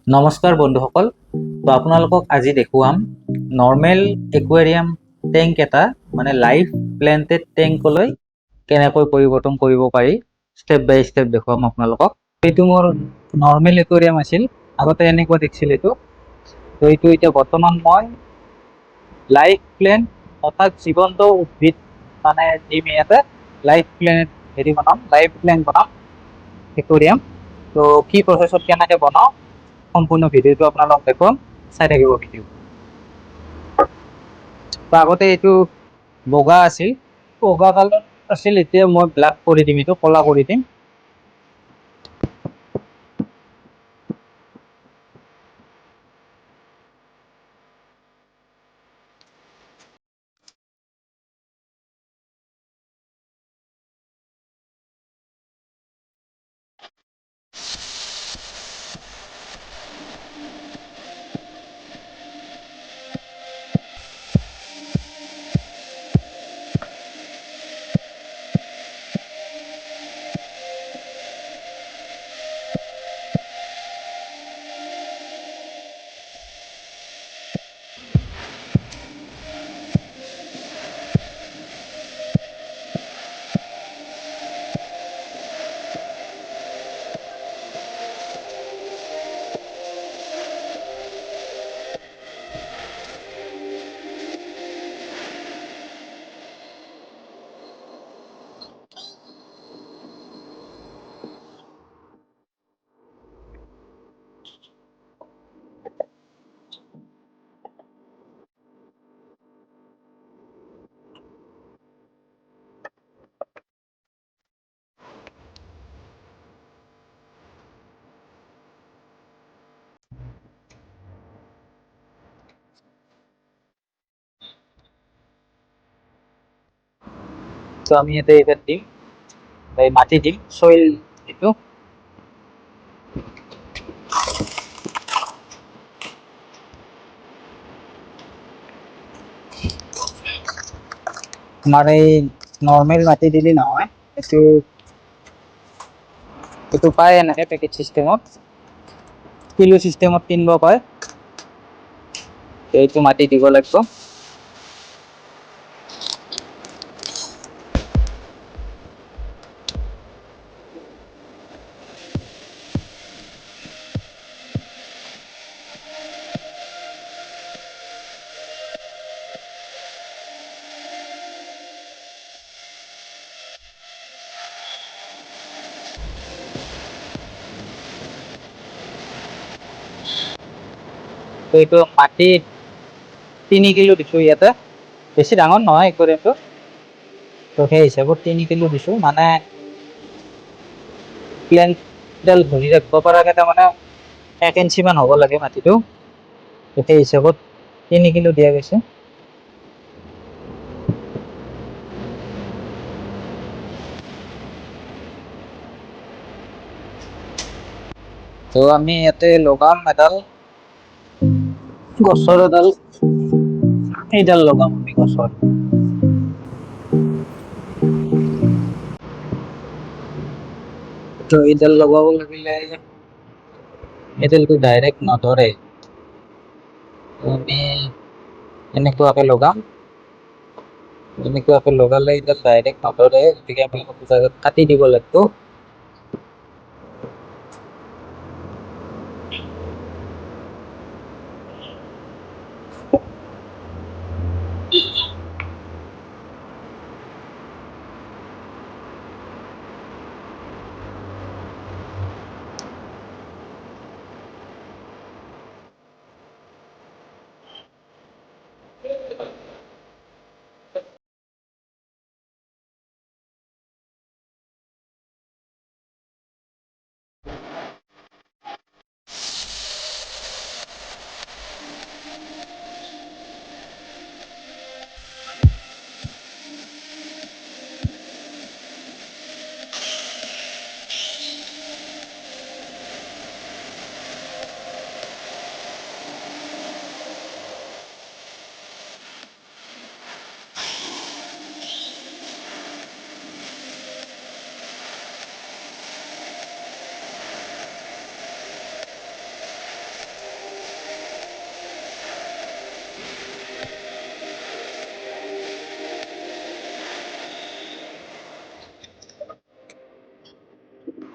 নমস্কাৰ বন্ধুসকল, তো আপোনালোকক আজি দেখুৱাম নৰ্মেল একুৱেৰিয়াম টেংক এটা মানে লাইফ প্লেণ্টেড টেংকলৈ কেনেকৈ পৰিৱৰ্তন কৰিব পাৰি ষ্টেপ বাই ষ্টেপ দেখুৱাম আপোনালোকক। এইটো মোৰ নৰ্মেল একুৱেৰিয়াম আছিল, আগতে এনেকুৱা দেখিছিল এইটো। তো এইটো এতিয়া বৰ্তমান মই লাইফ প্লেণ্ট অৰ্থাৎ জীৱন্ত উদ্ভিদ মানে দিম ইয়াতে লাইফ প্লেণ্ট লাইফ প্লেণ্ট বনাম একুৱেৰিয়াম। তো কি প্ৰচেছত কেনেকৈ বনাওঁ সম্পূৰ্ণ ভিডিঅ'টো আপোনালোক দেখুৱাম, চাই থাকিব ভিডিঅ'। আগতে এইটো বগা আছিল, বগা কালাৰ আছিল, এতিয়া মই ব্লেক কৰি দিম, এইটো ক'লা কৰি দিম। তো আমি ইয়াতে এইবাৰ দিম, মাটি দিম, চইল এইটো। আমাৰ এই নৰ্মেল মাটি দিলে নহয়, এইটো পায় এনেকৈ পেকেট চিষ্টেমত, কিলো চিষ্টেমত কিনিব পায়। এইটো মাটি দিব লাগিব। তো এইটো মাটি 3 কিলো দিছোঁ ইয়াতে, বেছি ডাঙৰ নহয় একুৱেৰিয়ামটো। তো সেই হিচাপত 3 কিলো দিছোঁ, মানে প্লেণ্টডাল ধৰি ৰাখিব পৰাকৈ তাৰমানে 1 ইঞ্চিমান হ'ব লাগে মাটিটো। সেই হিচাপত 3 কিলো দিয়া গৈছে। তো আমি ইয়াতে লগাম এডাল গছৰ, এইডাল লগাম আমি গছৰ। তো এইডাল লগাব লাগিলে এডালটো ডাইৰেক্ট নধৰে, আমি এনেকুৱাকৈ লগাম। এনেকুৱাকৈ লগালে এইডাল ডাইৰেক্ট নধৰে, গতিকে আমি কাটি দিব লাগিব।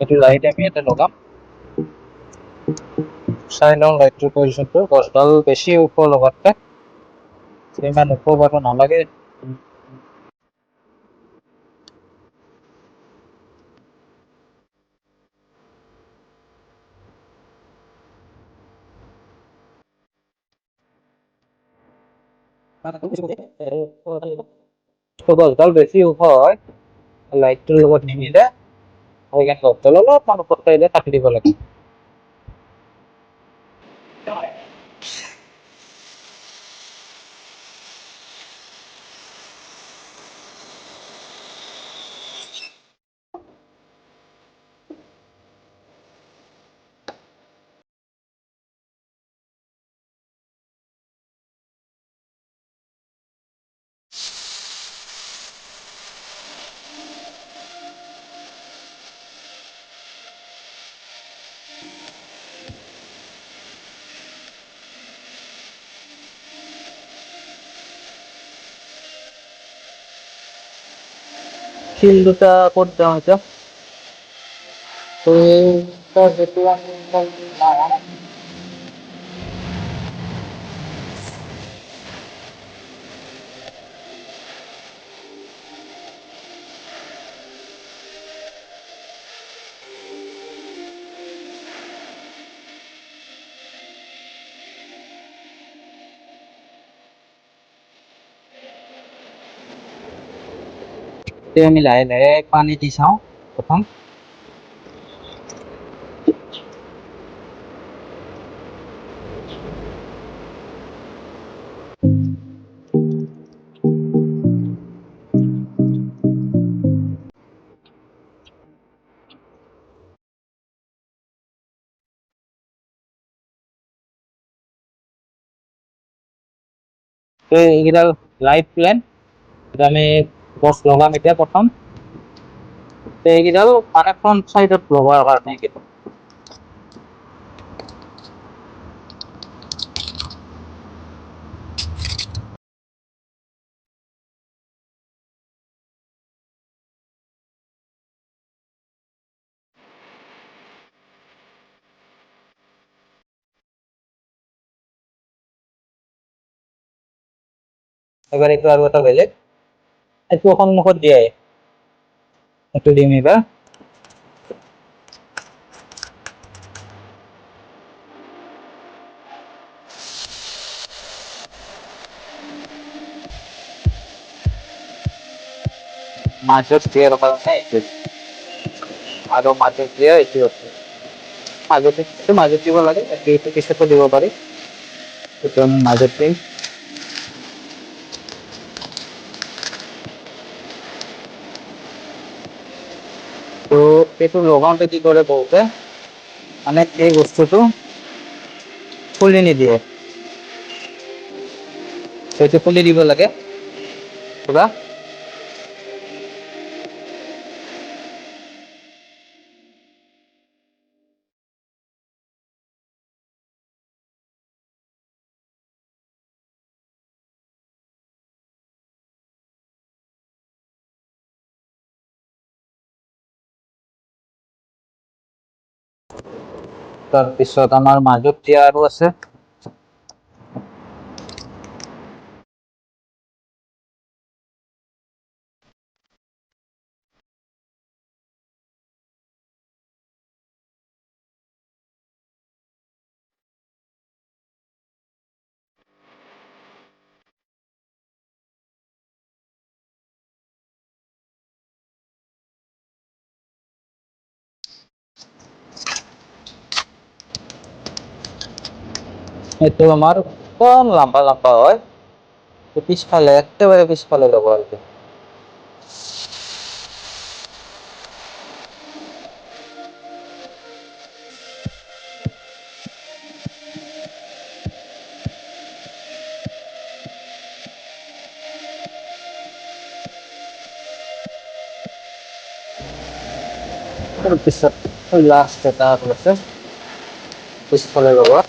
এইটো লাইট আমি ইয়াতে লগাম। চাই লওঁ লাইটটোৰ পজিশ্যনটো। গছডাল বেছি ওখ লগাতকে, ইমান ওখ পাব নালাগে। গছডাল বেছি ওখ হয়, লাইটটোৰ লগত নিমিলে, সেইকাৰণে গছডাল অলপমান ওখ চাইডে কাটি দিব লাগে। শিল দুটা ক'ত যাওঁ এতিয়া? সেইটো আমি লাহে লাহে পানী দি চাওঁ প্ৰথম। এইকেইডাল লাইট প্লেন, এটা আমি গছ লগাম এতিয়া প্ৰথম। এইকেইডাল মানে ফ্ৰণ্ট চাইডত লগোৱাৰ কাৰণে এইকেইডাল। এবাৰ এইটো আৰু এটা বেলেগ, এইটো সন্মুখত দিয়াই, এইটো দিম এইবাৰ। মাজত দিয়ে আৰু মাজত দিয়ে এইটো আছে, মাজত দিব লাগে, এইটো পিছতো দিব পাৰি, এইটো আমি মাজত দিম। তো এইটো লগাওঁতে কি কৰে বহুতে, মানে এই বস্তুটো খুলি নিদিয়ে, সেইটো খুলি দিব লাগে পুৰা। তাৰপিছত আমাৰ মাজত দিয়া আৰু আছে, এইটো আমাৰ কম লম্বা লম্বা হয়, পিছফালে একেবাৰে পিছফালে লগোৱা হৈছে। তাৰপিছত লাষ্ট এটা আছে পিছফালে লগোৱা,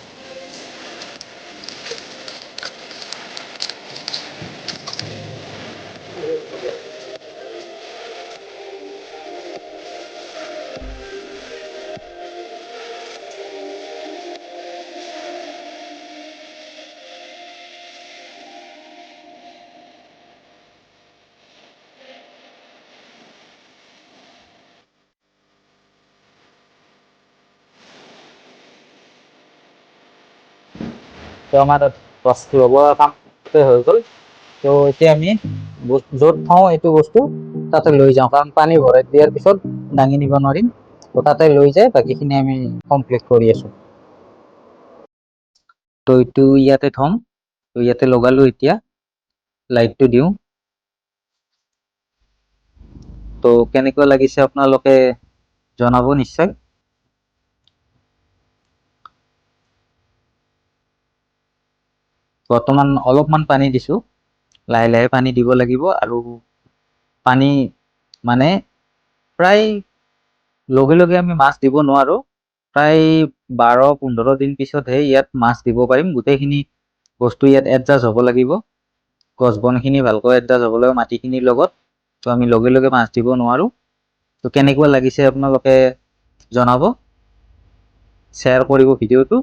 তো আমাৰ বস্তু হ'ব কাম হৈ গ'ল। তো এতিয়া আমি য'ত থওঁ এইটো বস্তু তাতে লৈ যাওঁ, কাৰণ পানী ভৰাই দিয়াৰ পিছত দাঙি নিব নোৱাৰিম। তো তাতে লৈ যায় বাকীখিনি আমি কমপ্লিট কৰি আছোঁ। তো এইটো ইয়াতে থ'ম। তো ইয়াতে লগালোঁ, এতিয়া লাইটটো দিওঁ। তো কেনেকুৱা লাগিছে আপোনালোকে জনাব নিশ্চয়। বৰ্তমান অলপমান পানী দিছোঁ, লাহে লাহে পানী দিব লাগিব। আৰু পানী মানে প্ৰায় লগে লগে আমি মাছ দিব নোৱাৰোঁ। প্ৰায় 12-15 দিন পিছতহে ইয়াত মাছ দিব পাৰিম। গোটেইখিনি বস্তু ইয়াত এডজাষ্ট হ'ব লাগিব, গছ বনখিনি ভালকৈ এডজাষ্ট হ'ব লাগিব মাটিখিনিৰ লগত। তো আমি লগে লগে মাছ দিব নোৱাৰোঁ। তো কেনেকুৱা লাগিছে আপোনালোকে জনাব, শ্বেয়াৰ কৰিব ভিডিঅ'টো।